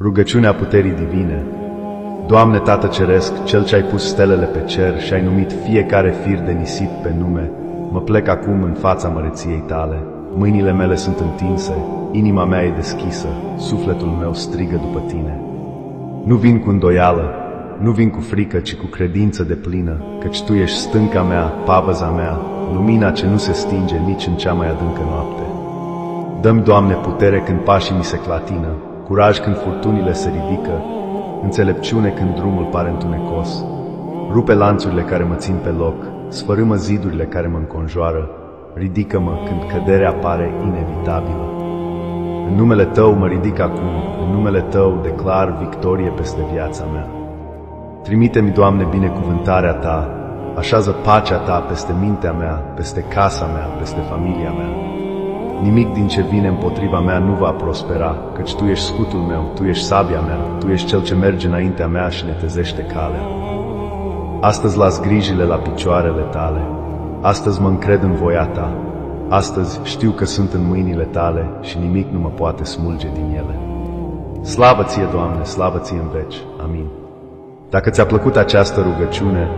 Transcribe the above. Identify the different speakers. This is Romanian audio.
Speaker 1: Rugăciunea puterii divine. Doamne Tată Ceresc, Cel ce ai pus stelele pe cer și ai numit fiecare fir de nisip pe nume, mă plec acum în fața măreției Tale. Mâinile mele sunt întinse, inima mea e deschisă, sufletul meu strigă după Tine. Nu vin cu îndoială, nu vin cu frică, ci cu credință deplină, căci Tu ești stânca mea, pavăza mea, lumina ce nu se stinge nici în cea mai adâncă noapte. Dă-mi, Doamne, putere când pașii mi se clatină, curaj când furtunile se ridică, înțelepciune când drumul pare întunecos. Rupe lanțurile care mă țin pe loc, sfărâmă zidurile care mă înconjoară, ridică-mă când căderea pare inevitabilă. În numele Tău mă ridic acum, în numele Tău declar victorie peste viața mea. Trimite-mi, Doamne, binecuvântarea Ta, așează pacea Ta peste mintea mea, peste casa mea, peste familia mea. Nimic din ce vine împotriva mea nu va prospera, căci Tu ești scutul meu, Tu ești sabia mea, Tu ești Cel ce merge înaintea mea și netezește calea. Astăzi las grijile la picioarele Tale, astăzi mă încred în voia Ta, astăzi știu că sunt în mâinile Tale și nimic nu mă poate smulge din ele. Slavă Ție, Doamne, slavă Ție în veci. Amin. Dacă ți-a plăcut această rugăciune,